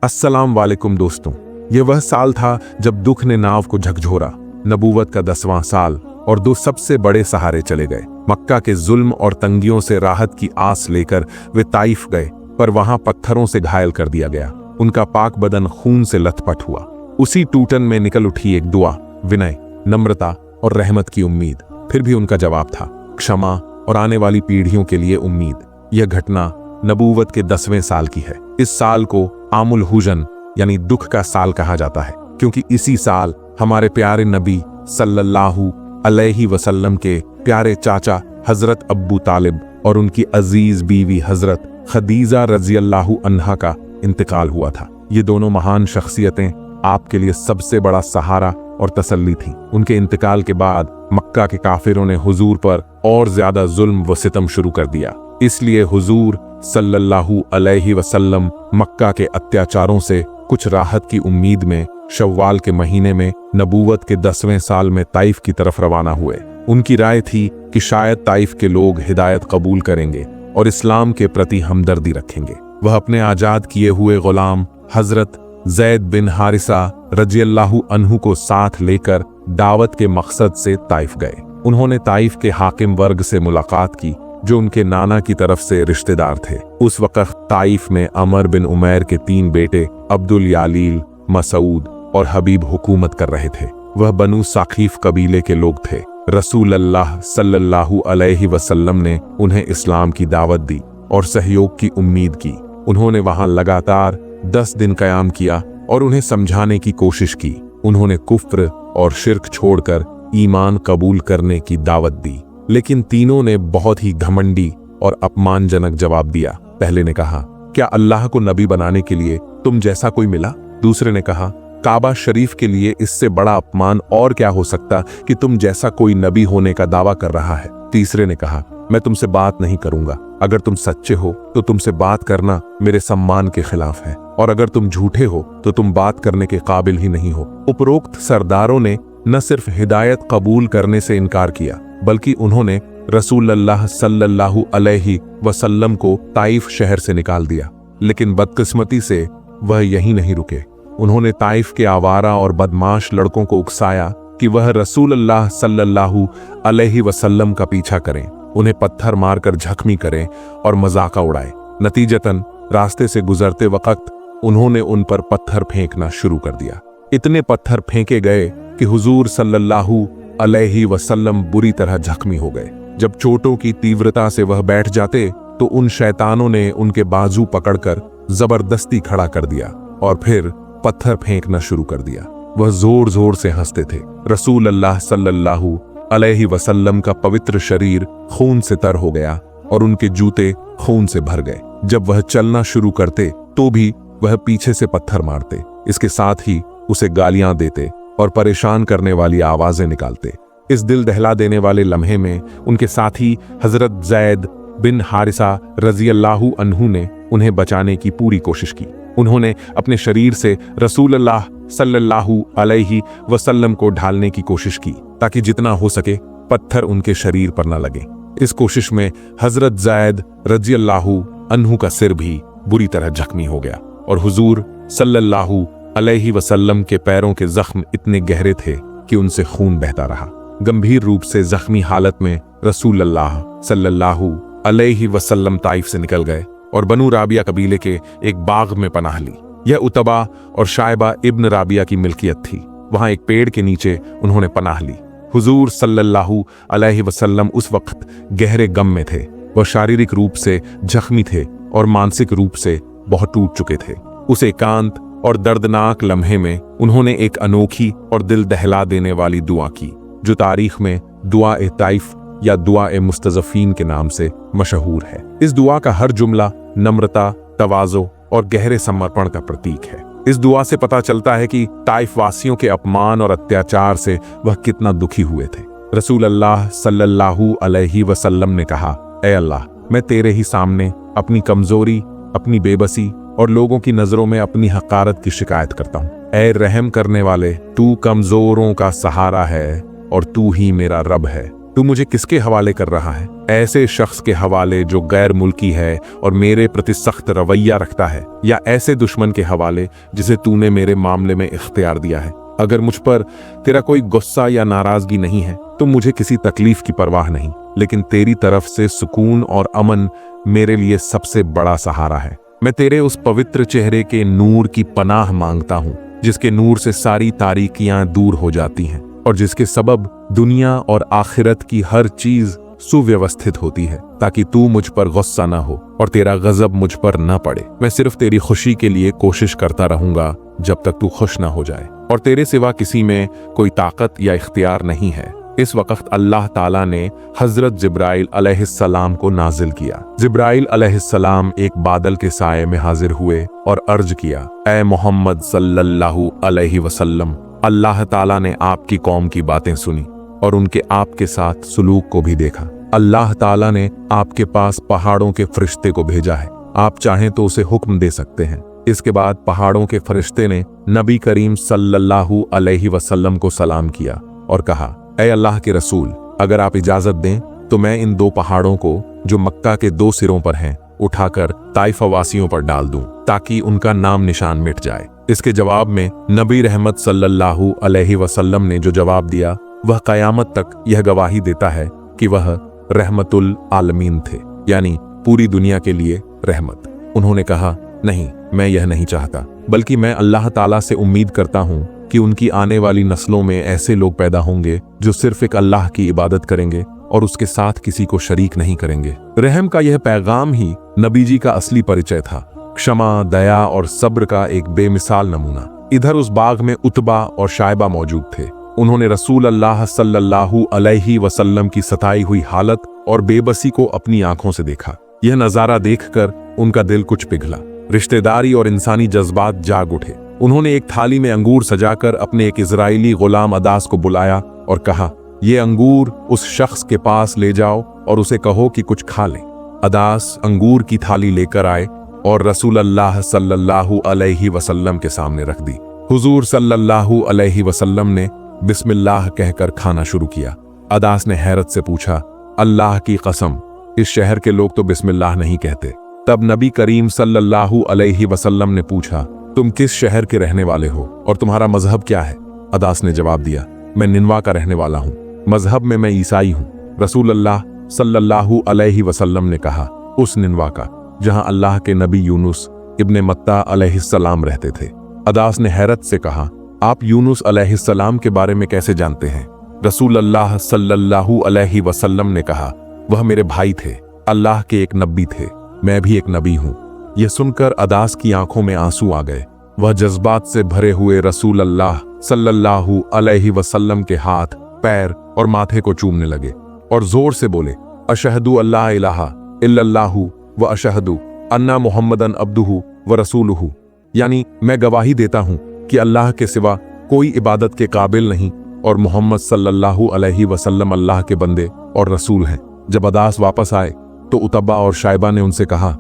अस्सलाम वालेकुम दोस्तों, ये वह साल था जब दुख ने नाव को झकझोरा। नबूवत का 10वां साल और दो सबसे बड़े सहारे चले गए। मक्का के जुल्म और तंगियों से राहत की आस लेकर वे ताइफ गए, पर वहां पत्थरों से घायल कर दिया गया। उनका पाक बदन खून से लथपथ हुआ। उसी टूटन में निकल उठी एक दुआ, विनय, नम्रता और रहमत की उम्मीद। फिर भी उनका जवाब था क्षमा और आने वाली पीढ़ियों के लिए उम्मीद। यह घटना नबूवत के 10वें साल की है। इस साल को आमुल हुजन यानी दुख का साल कहा जाता है, क्योंकि इसी साल हमारे प्यारे नबी सल्लल्लाहु अलैहि वसल्लम के प्यारे चाचा हजरत अब्बू तालिब और उनकी अजीज बीवी हजरत खदीजा रज़ियल्लाहु अन्हा का इंतकाल हुआ था। ये दोनों महान शख्सियतें आपके लिए सबसे बड़ा सहारा और तसल्ली थी। उनके इंतकाल के बाद मक्का के काफिरों ने हुजूर पर और ज्यादा जुल्म व सितम शुरू कर दिया। इसलिए हुजूर सल्लल्लाहु अलैहि वसल्लम मक्का के अत्याचारों से कुछ राहत की उम्मीद में शव्वाल के महीने में नबूवत के 10वें साल में ताइफ की तरफ रवाना हुए। उनकी राय थी कि शायद ताइफ के लोग हिदायत कबूल करेंगे और इस्लाम के प्रति हमदर्दी रखेंगे। वह अपने आजाद किए हुए गुलाम हजरत ज़ैद बिन हारिसा रज़ियल्लाहु अन्हु को साथ लेकर दावत के मकसद से ताइफ गए। उन्होंने ताइफ के हाकिम वर्ग से मुलाकात की, जो उनके नाना की तरफ से रिश्तेदार थे। उस वक्त ताइफ में अमर बिन उमैर के 3 बेटे अब्दुल यालील, मसूद और हबीब हुकूमत कर रहे थे। वह बनु साकीफ कबीले के लोग थे। रसूल अल्लाह सल्लल्लाहु अलैहि वसल्लम ने उन्हें इस्लाम की दावत दी और सहयोग की उम्मीद की। उन्होंने वहां लगातार 10 दिन क़याम किया और उन्हें समझाने की कोशिश की। उन्होंने कुफ्र और शिर्क छोड़कर ईमान कबूल करने की दावत दी, लेकिन तीनों ने बहुत ही घमंडी और अपमानजनक जवाब दिया। पहले ने कहा, क्या अल्लाह को नबी बनाने के लिए तुम जैसा कोई मिला? दूसरे ने कहा, काबा शरीफ के लिए इससे बड़ा अपमान और क्या हो सकता कि तुम जैसा कोई नबी होने का दावा कर रहा है। तीसरे ने कहा, मैं तुमसे बात नहीं करूंगा। अगर तुम सच्चे हो तो तुमसे बात करना मेरे सम्मान के खिलाफ है, और अगर तुम झूठे हो तो तुम बात करने के काबिल ही नहीं हो। उपरोक्त सरदारों ने न सिर्फ हिदायत कबूल करने से इनकार किया, बल्कि उन्होंने रसूल अल्लाह सल्लल्लाहु अलैहि वसल्लम को ताइफ शहर से निकाल दिया। लेकिन बदकिस्मती से वह यहीं नहीं रुके। उन्होंने ताइफ के आवारा और बदमाश लड़कों को उकसाया कि वह रसूल अल्लाह सल्लल्लाहु अलैहि वसल्लम का पीछा करें, उन्हें पत्थर मारकर जख्मी करें और मजाका उड़ाए। नतीजतन रास्ते से गुजरते वक्त उन्होंने उन पर पत्थर फेंकना शुरू कर दिया। इतने पत्थर फेंके गए कि हुजूर सल्लल्लाहु अलैहि वसल्लम बुरी तरह जख्मी हो गए। जब चोटों की तीव्रता से वह बैठ जाते तो उन शैतानों ने उनके बाजू पकड़कर जबरदस्ती खड़ा कर दिया और फिर पत्थर फेंकना शुरू कर दिया। वह जोर जोर से हंसते थे। रसूल अल्लाह सल्लल्लाहु अलैहि वसल्लम का पवित्र शरीर खून से तर हो गया और उनके जूते खून से भर गए। जब वह चलना शुरू करते तो भी वह पीछे से पत्थर मारते। इसके साथ ही उसे गालियां देते और परेशान करने वाली आवाजें निकालते। इस दिल दहला देने वाले लम्हे में उनके साथी हजरत ज़ैद बिन हारिसा रज़ियल्लाहु अन्हु ने उन्हें बचाने की पूरी कोशिश की। उन्होंने अपने शरीर से रसूल अल्लाह सल्लल्लाहु अलैहि वसल्लम को ढालने की कोशिश की, ताकि जितना हो सके पत्थर उनके शरीर पर न लगे। इस कोशिश में हजरत ज़ैद रज़ियल्लाहु अन्हु का सिर भी बुरी तरह जख्मी हो गया और हुजूर सल्लल्लाहु अलैहि वसल्लम के पैरों के जख्म इतने गहरे थे कि उनसे खून बहता रहा। गंभीर रूप से जख्मी हालत में रसूल अल्लाह सल्लल्लाहु अलैहि वसल्लम ताइफ से निकल गए और बनु राबिया कबीले के एक बाग में पनाह ली। यह उतबा और शायबा इब्न राबिया की मिल्कियत थी। वहां एक पेड़ के नीचे उन्होंने पनाह ली। हुजूर सल्लल्लाहु अलैहि वसल्लम उस वक्त गहरे गम में थे। वह शारीरिक रूप से जख्मी थे और मानसिक रूप से बहुत टूट चुके थे। उस एकांत और दर्दनाक लम्हे में उन्होंने एक अनोखी और दिल दहला देने वाली दुआ की, जो तारीख में दुआ-ए ताइफ या दुआ-ए मुस्तज़फ़ीन के नाम से मशहूर है। इस दुआ का हर जुमला नम्रता, तवाज़ो और गहरे समर्पण का प्रतीक है। इस दुआ से पता चलता है कि ताइफ वासियों के अपमान और अत्याचार से वह कितना दुखी हुए थे। रसूल अल्लाह सल्लल्लाहु अलैहि वसल्लम ने कहा, ऐ अल्लाह, मैं तेरे ही सामने अपनी कमजोरी, अपनी बेबसी और लोगों की नजरों में अपनी हकारत की शिकायत करता हूँ। ऐ रहम करने वाले, तू कमजोरों का सहारा है और तू ही मेरा रब है। तू मुझे किसके हवाले कर रहा है? ऐसे शख्स के हवाले जो गैर मुल्की है और मेरे प्रति सख्त रवैया रखता है, या ऐसे दुश्मन के हवाले जिसे तूने मेरे मामले में इख्तियार दिया है। अगर मुझ पर तेरा कोई गुस्सा या नाराजगी नहीं है तो मुझे किसी तकलीफ की परवाह नहीं, लेकिन तेरी तरफ से सुकून और अमन मेरे लिए सबसे बड़ा सहारा है। मैं तेरे उस पवित्र चेहरे के नूर की पनाह मांगता हूँ जिसके नूर से सारी तारीकियां दूर हो जाती हैं और जिसके सबब दुनिया और आखिरत की हर चीज सुव्यवस्थित होती है, ताकि तू मुझ पर गुस्सा न हो और तेरा गजब मुझ पर न पड़े। मैं सिर्फ तेरी खुशी के लिए कोशिश करता रहूंगा जब तक तू खुश न हो जाए, और तेरे सिवा किसी में कोई ताकत या इख्तियार नहीं है। इस वक्त अल्लाह ताला ने हजरत जिब्राइल अलैहिस्सलाम को नाजिल किया। जिब्राइल अलैहिस्सलाम एक बादल के साये में हाजिर हुए और अर्ज किया, ए मोहम्मद सल्लल्लाहु अलैहि वसल्लम, अल्लाह ताला ने आपकी कौम की बातें सुनी और उनके आपके साथ सलूक को भी देखा। अल्लाह ताला ने आपके पास पहाड़ों के फरिश्ते को भेजा है, आप चाहें तो उसे हुक्म दे सकते हैं। इसके बाद पहाड़ों के फरिश्ते ने नबी करीम सल्लल्लाहु अलैहि वसल्लम को सलाम किया और कहा, ऐ अल्लाह के रसूल, अगर आप इजाजत दें तो मैं इन दो पहाड़ों को जो मक्का के दो सिरों पर हैं उठाकर ताइफा वासियों पर डाल दूं ताकि उनका नाम निशान मिट जाए। इसके जवाब में नबी रहमत सल्लल्लाहु अलैहि वसल्लम ने जो जवाब दिया वह कयामत तक यह गवाही देता है कि वह रहमतुल आलमीन थे, यानी पूरी दुनिया के लिए रहमत। उन्होंने कहा, नहीं, मैं यह नहीं चाहता, बल्कि मैं अल्लाह ताला से उम्मीद करता हूँ कि उनकी आने वाली नस्लों में ऐसे लोग पैदा होंगे जो सिर्फ एक अल्लाह की इबादत करेंगे और उसके साथ किसी को शरीक नहीं करेंगे। रहम का यह पैगाम ही नबी जी का असली परिचय था, क्षमा, दया और सब्र का एक बेमिसाल नमूना। इधर उस बाग में उतबा और शायबा मौजूद थे। उन्होंने रसूल अल्लाह सल्लल्लाहु अलैहि वसल्लम की सताई हुई हालत और बेबसी को अपनी आंखों से देखा। यह नजारा देखकर उनका दिल कुछ पिघला, रिश्तेदारी और इंसानी जज्बात जाग उठे। उन्होंने एक थाली में अंगूर सजाकर अपने एक इजरायली गुलाम अदास को बुलाया और कहा, ये अंगूर उस शख्स के पास ले जाओ और उसे कहो कि कुछ खा ले। अदास अंगूर की थाली लेकर आए और रसूल अल्लाह सल्लल्लाहु अलैहि वसल्लम के सामने रख दी। हुजूर सल्लल्लाहु अलैहि वसल्लम ने बिस्मिल्लाह कहकर खाना शुरू किया। अदास ने हैरत से पूछा, अल्लाह की कसम, इस शहर के लोग तो बिस्मिल्लाह नहीं कहते। तब नबी करीम सल्लल्लाहु अलैहि वसल्लम ने पूछा, तुम किस शहर के रहने वाले हो और तुम्हारा मजहब क्या है? अदास ने जवाब दिया, मैं निनवा का रहने वाला हूँ, मजहब में मैं ईसाई हूँ। रसूल अल्लाह सल्लल्लाहु अलैहि वसल्लम ने कहा, उस निनवा का जहाँ अल्लाह के नबी यूनुस इब्ने मत्ता अलैहिस्सलाम रहते थे। अदास ने हैरत से कहा, आप यूनुस अलैहिस्सलाम के बारे में कैसे जानते हैं? रसूल अल्लाह सल्लल्लाहु अलैहि वसल्लम ने कहा, वह मेरे भाई थे, अल्लाह के एक नबी थे, मैं भी एक नबी हूँ। यह सुनकर अदास की आंखों में आंसू आ गए। वह जज्बात से भरे हुए रसूल अल्लाह सल्लल्लाहु अलैहि वसल्लम के हाथ, पैर और माथे को चूमने लगे और जोर से बोले, अशहदु अल्ला इलाहा इल्लल्लाहु व अशहदु अन्ना मुहम्मदन अब्दुहु व रसूलुहु, यानी मैं गवाही देता हूँ कि अल्लाह के सिवा कोई इबादत के काबिल नहीं और मोहम्मद सल्लल्लाहु अलैहि वसल्लम अल्लाह के बंदे और रसूल हैं। जब अदास वापस आए तो उतबा और शायबा ने उनसे कहा,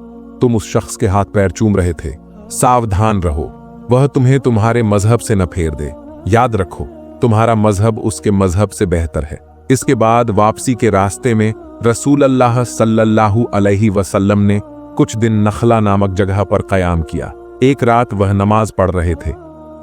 तुम उस शख्स के हाथ पैर चूम रहे थे, सावधान रहो, वह तुम्हें तुम्हारे मजहब से न फेर दे। याद रखो, तुम्हारा मजहब उसके मजहब से बेहतर है। इसके बाद वापसी के रास्ते में रसूल अल्लाह सल्लल्लाहु अलैहि वसल्लम ने कुछ दिन नखला नामक जगह पर कयाम किया। एक रात वह नमाज पढ़ रहे थे।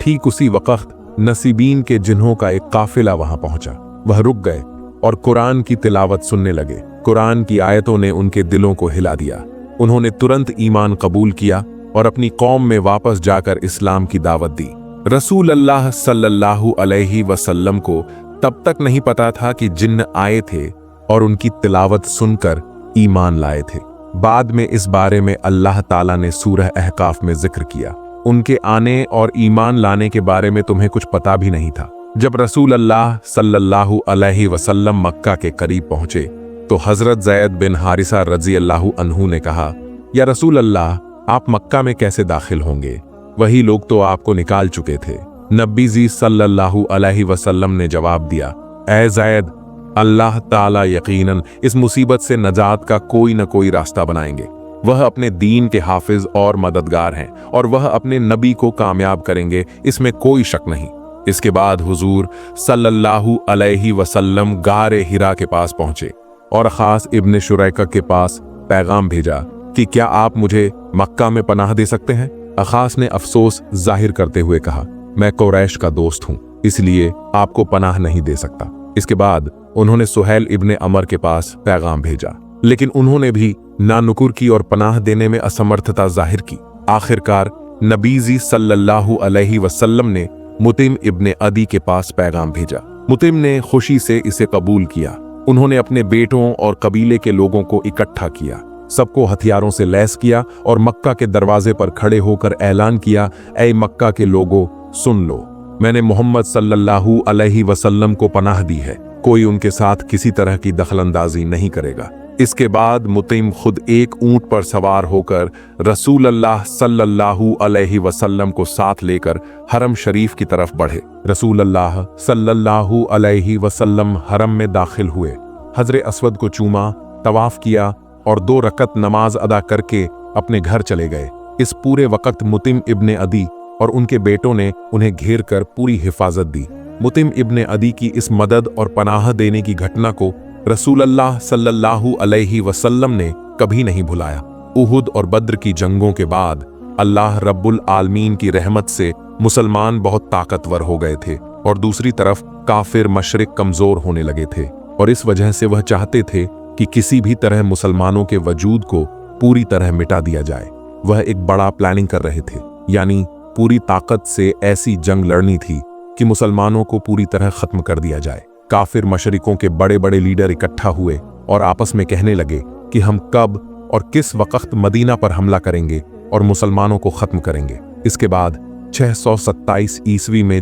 ठीक उसी वक्त नसीबीन के जिन्हों का एक काफिला वहां पहुंचा। वह रुक गए और कुरान की तिलावत सुनने लगे। कुरान की आयतों ने उनके दिलों को हिला दिया। उन्होंने तुरंत ईमान कबूल किया और अपनी कौम में वापस जाकर इस्लाम की दावत दी। रसूल अल्लाह सल्लल्लाहु अलैहि वसल्लम को तब तक नहीं पता था कि जिन्न आए थे और उनकी तिलावत सुनकर ईमान लाए थे। बाद में इस बारे में अल्लाह ताला ने सूरह अहकाफ में जिक्र किया, उनके आने और ईमान लाने के बारे में तुम्हें कुछ पता भी नहीं था। जब रसूल अल्लाह सल्लल्लाहु अलैहि वसल्लम मक्का के करीब पहुंचे तो हजरत ज़ैद बिन हारिसा रज़ी अल्लाहु अन्हु ने कहा, या रसूल अल्लाह, आप मक्का में कैसे दाखिल होंगे? वही लोग तो आपको निकाल चुके थे। नबी जी सल्लल्लाहु अलैहि वसल्लम ने जवाब दिया, ऐ ज़ैद, अल्लाह ताला यकीनन इस मुसीबत से नजात का कोई न कोई रास्ता बनाएंगे। वह अपने दीन के हाफिज और मददगार हैं और वह अपने नबी को कामयाब करेंगे, इसमें कोई शक नहीं। इसके बाद हुजूर सल्लल्लाहु अलैहि वसल्लम गारे हिरा के पास पहुंचे। और अखास इब्न शुरैका के पास पैगाम भेजा कि क्या आप मुझे मक्का में पनाह दे सकते हैं। अखास ने अफसोस जाहिर करते हुए कहा, मैं कुरैश का दोस्त हूं, इसलिए आपको पनाह नहीं दे सकता। इसके बाद उन्होंने सुहैल इब्न अमर के पास पैगाम भेजा, लेकिन उन्होंने भी नानुकुर की और पनाह देने में असमर्थता जाहिर की। आखिरकार नबीजी सल्लल्लाहु अलैहि वसल्लम ने मुतिम इब्न अदी के पास पैगाम भेजा। मुतिम ने खुशी से इसे कबूल किया। उन्होंने अपने बेटों और कबीले के लोगों को इकट्ठा किया, सबको हथियारों से लैस किया और मक्का के दरवाजे पर खड़े होकर ऐलान किया, ऐ मक्का के लोगों, सुन लो, मैंने मोहम्मद सल्लल्लाहु अलैहि वसल्लम को पनाह दी है, कोई उनके साथ किसी तरह की दखलंदाजी नहीं करेगा। इसके बाद मुतिम खुद एक ऊंट पर सवार होकर रसूल अल्लाह सल्लल्लाहु अलैहि वसल्लम को साथ लेकर हरम शरीफ की तरफ बढ़े। रसूल अल्लाह सल्लल्लाहु अलैहि वसल्लम हरम में दाखिल हुए, हजरे अस्वद को चूमा, तवाफ किया और 2 रकत नमाज अदा करके अपने घर चले गए। इस पूरे वक्त मुतिम इब्न अदी और उनके बेटों ने उन्हें घेर कर पूरी हिफाजत दी। मुतिम इब्न अदी की इस मदद और पनाह देने की घटना को रसूल अल्लाह सल्लल्लाहु अलैहि वसल्लम ने कभी नहीं भुलाया। उहुद और बद्र की जंगों के बाद अल्लाह रब्बुल आलमीन की रहमत से मुसलमान बहुत ताकतवर हो गए थे और दूसरी तरफ काफिर मशरिक कमजोर होने लगे थे, और इस वजह से वह चाहते थे कि किसी भी तरह मुसलमानों के वजूद को पूरी तरह मिटा दिया जाए। वह एक बड़ा प्लानिंग कर रहे थे, यानी पूरी ताकत से ऐसी जंग लड़नी थी कि मुसलमानों को पूरी तरह खत्म कर दिया जाए। काफिर मशरिकों के बड़े बड़े लीडर इकट्ठा हुए और आपस में कहने लगे कि हम कब और किस वक्त मदीना पर हमला करेंगे और मुसलमानों को खत्म करेंगे। इसके बाद 627 ईस्वी में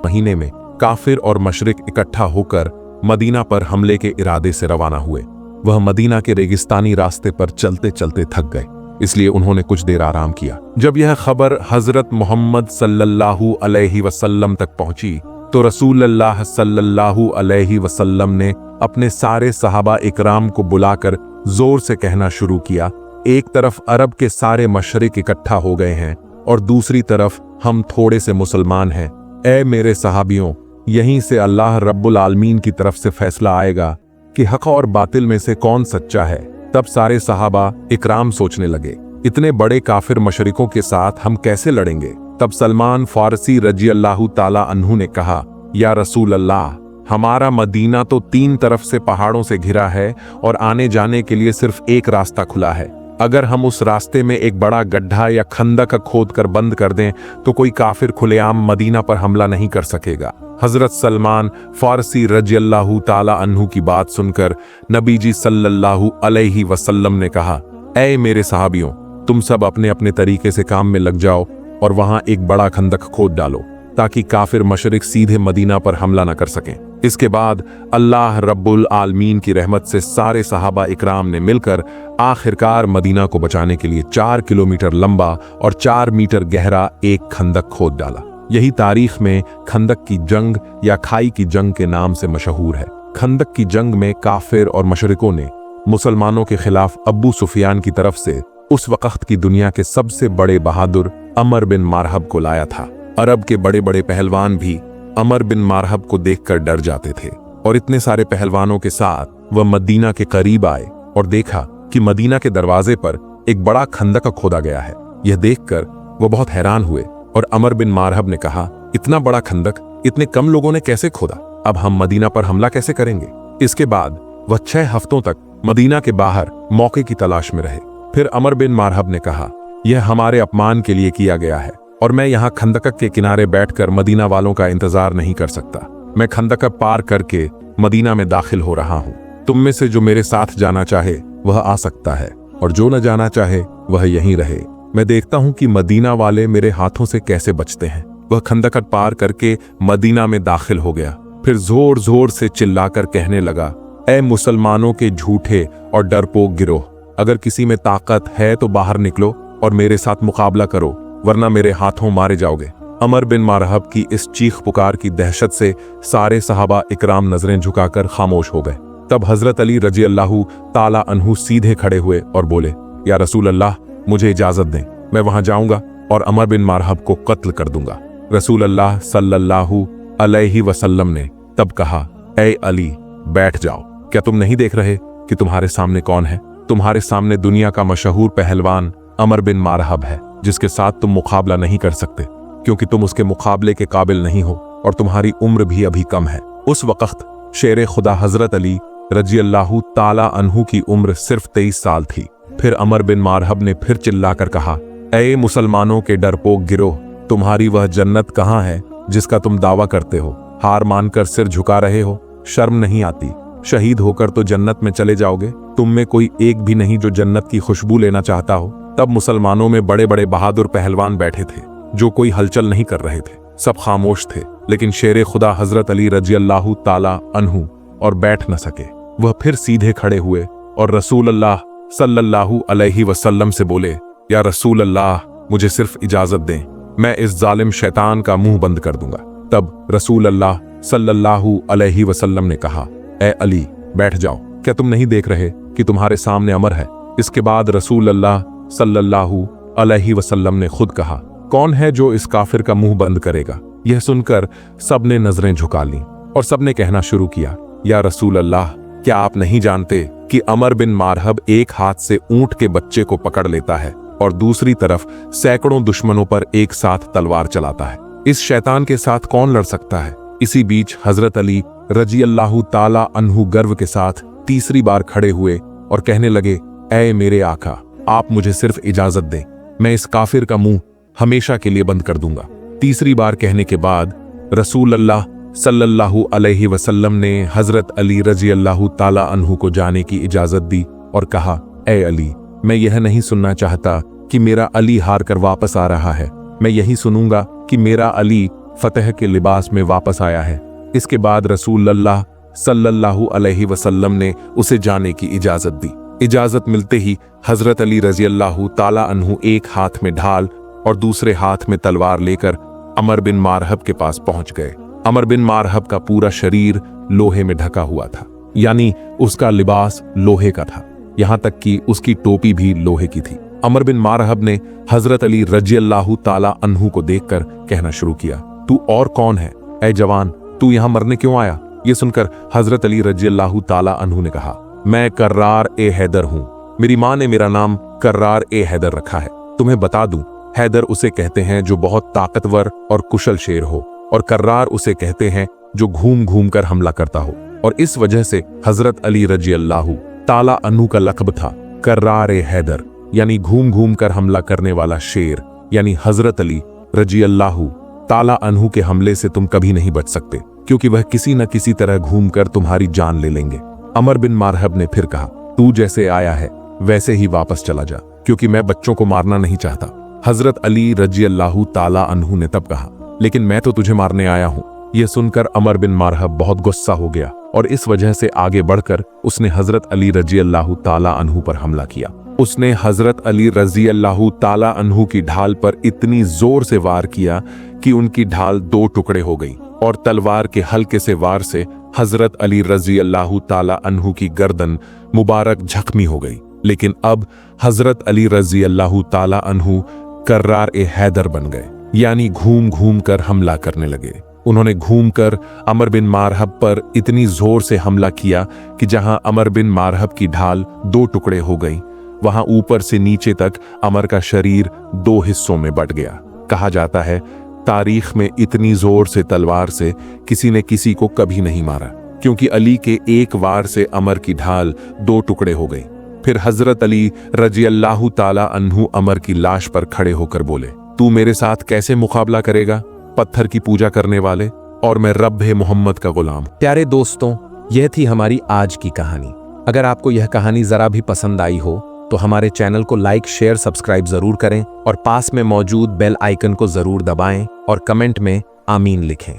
महीने में काफिर और मशरिक इकट्ठा होकर मदीना पर हमले के इरादे से रवाना हुए। वह मदीना के रेगिस्तानी रास्ते पर चलते चलते थक गए, इसलिए उन्होंने कुछ देर आराम किया। जब यह खबर हजरत मोहम्मद सल्लल्लाहु अलैहि वसल्लम तक पहुंची तो रसूल अल्लाह सल्लल्लाहु अलैहि वसल्लम ने अपने सारे सहाबा इकराम को बुलाकर जोर से कहना शुरू किया, एक तरफ अरब के सारे मशरिक इकट्ठा हो गए हैं और दूसरी तरफ हम थोड़े से मुसलमान हैं। ऐ मेरे सहाबियों, यहीं से अल्लाह रब्बुल आलमीन की तरफ से फैसला आएगा कि हक और बातिल में से कौन सच्चा है। तब सारे सहाबा इकराम सोचने लगे, इतने बड़े काफिर मशरिकों के साथ हम कैसे लड़ेंगे। तब सलमान फारसी रजी अल्लाह ताला अन्हु ने कहा, या रसूल अल्लाह, हमारा मदीना तो 3 तरफ से पहाड़ों से घिरा है और आने जाने के लिए सिर्फ एक रास्ता खुला है। अगर हम उस रास्ते में एक बड़ा गड्ढा या खंदक खोद कर बंद कर दें तो कोई काफिर खुलेआम मदीना पर हमला नहीं कर सकेगा। हजरत सलमान फारसी रजी अल्लाह ताला अन्हु की बात सुनकर नबी जी सल्लल्लाहु अलैहि वसल्लम ने कहा, ऐ मेरे सहाबियों, तुम सब अपने अपने तरीके से काम में लग जाओ और वहां एक बड़ा खंदक खोद डालो ताकि काफिर मशरिक सीधे मदीना पर हमला न कर सकें। इसके बाद अल्लाह रब्बुल आलमीन की रहमत से सारे सहाबा इकराम ने मिलकर आखिरकार मदीना को बचाने के लिए 4 किलोमीटर लंबा और 4 मीटर गहरा एक खंदक खोद डाला। यही तारीख में खंदक की जंग या खाई की जंग के नाम से मशहूर है। खंदक की जंग में काफिर और मशरिकों ने मुसलमानों के खिलाफ अब्बू सुफियान की तरफ से उस वक्त की दुनिया के सबसे बड़े बहादुर अमर बिन मारहब को लाया था। अरब के बड़े बड़े पहलवान भी अमर बिन मारहब को देखकर डर जाते थे और इतने सारे पहलवानों के साथ वह मदीना के करीब आए और देखा कि मदीना के दरवाजे पर एक बड़ा खंदक खोदा गया है। यह देखकर वह बहुत हैरान हुए और अमर बिन मारहब ने कहा, इतना बड़ा खंदक इतने कम लोगों ने कैसे खोदा? अब हम मदीना पर हमला कैसे करेंगे? इसके बाद वह 6 हफ्तों तक मदीना के बाहर मौके की तलाश में रहे। फिर अमर बिन मारहब ने कहा, यह हमारे अपमान के लिए किया गया है और मैं यहाँ खंदक के किनारे बैठकर मदीना वालों का इंतजार नहीं कर सकता। मैं खंदक पार करके मदीना में दाखिल हो रहा हूँ। तुम में से जो मेरे साथ जाना चाहे वह आ सकता है और जो न जाना चाहे वह यहीं रहे। मैं देखता हूँ कि मदीना वाले मेरे हाथों से कैसे बचते हैं। वह खंदक पार करके मदीना में दाखिल हो गया। फिर जोर जोर से चिल्लाकर कहने लगा, ऐ मुसलमानों के झूठे और डरपोक गिरोह, अगर किसी में ताकत है तो बाहर निकलो और मेरे साथ मुकाबला करो, वरना मेरे हाथों मारे जाओगे। अमर बिन मारहब की इस चीख पुकार की दहशत से सारे सहाबा इकराम नजरें झुकाकर खामोश हो गए। तब हजरत अली रजी अल्लाह ताला अन्हु सीधे खड़े हुए और बोले, या रसूल अल्लाह, मुझे इजाजत दें, मैं वहां जाऊंगा और अमर बिन मारहब को कत्ल कर दूंगा। रसूल अल्लाह सल्लल्लाहु अलैहि वसल्लम ने तब कहा, ऐ अली, बैठ जाओ, क्या तुम नहीं देख रहे कि तुम्हारे सामने कौन है। तुम्हारे सामने दुनिया का मशहूर पहलवान अमर बिन मारहब है, जिसके साथ तुम मुकाबला नहीं कर सकते, क्योंकि तुम उसके मुकाबले के काबिल नहीं हो और तुम्हारी उम्र भी अभी कम है। उस वक्त शेर खुदा हजरत अली रजी अल्लाह ताला अन्हु की उम्र सिर्फ 23 साल थी। फिर अमर बिन मारहब ने फिर चिल्लाकर कहा, ऐ मुसलमानों के डरपोक गिरोह, तुम्हारी वह जन्नत कहाँ है जिसका तुम दावा करते हो? हार मानकर सिर झुका रहे हो, शर्म नहीं आती? शहीद होकर तो जन्नत में चले जाओगे, तुम में कोई एक भी नहीं जो जन्नत की खुशबू लेना चाहता हो। तब मुसलमानों में बड़े बड़े बहादुर पहलवान बैठे थे, जो कोई हलचल नहीं कर रहे थे, सब खामोश थे। लेकिन शेर खुदा हजरत अली रजी अल्लाह ताला अन्हु और बैठ न सके। वह फिर सीधे खड़े हुए और रसूल अल्लाह सल्लल्लाहु अलैहि वसल्लम से बोले, या रसूल अल्लाह, मुझे सिर्फ इजाजत दें, मैं इस जालिम शैतान का मुंह बंद कर दूंगा। तब रसूल अल्लाह सल्लल्लाहु अलैहि वसल्लम ने कहा, ए अली, बैठ जाओ, क्या तुम नहीं देख रहे कि तुम्हारे सामने अमर है? इसके बाद रसूल अल्लाह सल्लल्लाहु अलैहि वसल्लम ने खुद कहा, कौन है जो इस काफिर का मुंह बंद करेगा? यह सुनकर सबने नजरें झुका लीं और सबने कहना शुरू किया, या रसूल अल्लाह, क्या आप नहीं जानते कि अमर बिन मारहब एक हाथ से ऊंट के बच्चे को पकड़ लेता है और दूसरी तरफ सैकड़ों दुश्मनों पर एक साथ तलवार चलाता है? इस शैतान के साथ कौन लड़ सकता है? इसी बीच हजरत अली रजी अल्लाह ताला अन्हु गर्व के साथ तीसरी बार खड़े हुए और कहने लगे, ऐ मेरे आका, आप मुझे सिर्फ इजाजत दें, मैं इस काफिर का मुंह हमेशा के लिए बंद कर दूंगा। तीसरी बार कहने के बाद रसूल अल्लाह सल्लल्लाहु अलैहि वसल्लम ने हजरत अली रजी अल्लाह ताला अन्हु को जाने की इजाजत दी और कहा, ऐ अली, मैं यह नहीं सुनना चाहता कि मेरा अली हार कर वापस आ रहा है, मैं यही सुनूंगा कि मेरा अली फतेह के लिबास में वापस आया है। इसके बाद रसूल अल्लाह सल्लल्लाहु अलैहि वसल्लम ने उसे जाने की इजाजत दी। इजाजत मिलते ही हजरत अली रजी अल्लाह ताला अन्हु एक हाथ में ढाल और दूसरे हाथ में तलवार लेकर अमर बिन मारहब के पास पहुंच गए। अमर बिन मारहब का पूरा शरीर लोहे में ढका हुआ था, यानी उसका लिबास लोहे का था, यहां तक कि उसकी टोपी भी लोहे की थी। अमर बिन मारहब ने हजरत अली रजी अल्लाह ताला अन्हु को देखकर कहना शुरू किया, तू और कौन है? ऐ जवान, तू यहां मरने क्यों आया? यह सुनकर हजरत अली रजी अल्लाह ताला अन्हु ने कहा, मैं कर्रार ए हैदर हूं, मेरी मां ने मेरा नाम कर्रार ए हैदर रखा है। तुम्हें बता दूं, हैदर उसे कहते हैं जो बहुत ताकतवर और कुशल शेर हो, और कर्रार उसे कहते हैं जो घूम घूम कर हमला करता हो। और इस वजह से हजरत अली रजी अल्लाह ताला अन्हु का लक़ब था कर्रार ए हैदर, यानी घूम घूम कर हमला करने वाला शेर। यानी हजरत अली रजी अल्लाह ताला अन्हु के हमले से तुम कभी नहीं बच सकते, क्योंकि वह किसी न किसी तरह घूम कर तुम्हारी जान ले लेंगे। अमर बिन मारहब ने फिर कहा, तू जैसे आया है वैसे ही वापस चला जा, क्योंकि मैं बच्चों को मारना नहीं चाहता। हजरत अली रजी अल्लाह ताला अन्हु ने तब कहा, लेकिन मैं तो तुझे मारने आया हूं। यह सुनकर अमर बिन मारहब बहुत गुस्सा हो गया और इस वजह से आगे बढ़कर उसने हजरत अली रजी अल्लाह ताला अन्हु पर हमला किया। उसने हजरत अली रजी अल्लाह ताला अन्हु की ढाल पर इतनी जोर से वार किया कि उनकी ढाल दो टुकड़े हो गई और तलवार के हल्के से वार से हजरत अली रजी अल्लाह ताला अन्हु की गर्दन मुबारक जख्मी हो गई। लेकिन अब हजरत अली रजी अल्लाह ताला अन्हु कर्रार ए हैदर बन गए, यानी घूम घूम कर हमला करने लगे। उन्होंने घूमकर अमर बिन मारहब पर इतनी जोर से हमला किया कि जहां अमर बिन मारहब की ढाल दो टुकड़े हो गई, वहां ऊपर से नीचे तक अमर का शरीर दो हिस्सों में बट गया। कहा जाता है, तारीख में इतनी जोर से तलवार से किसी ने किसी को कभी नहीं मारा, क्योंकि अली के एक वार से अमर की ढाल दो टुकड़े हो गई। फिर हजरत अली रजी अल्लाह ताला अन्हु अमर की लाश पर खड़े होकर बोले, तू मेरे साथ कैसे मुकाबला करेगा, पत्थर की पूजा करने वाले, और मैं रब है मोहम्मद का गुलाम। प्यारे दोस्तों, यह थी हमारी आज की कहानी। अगर आपको यह कहानी जरा भी पसंद आई हो तो हमारे चैनल को लाइक, शेयर, सब्सक्राइब जरूर करें और पास में मौजूद बेल आइकन को जरूर दबाएं और कमेंट में आमीन लिखें।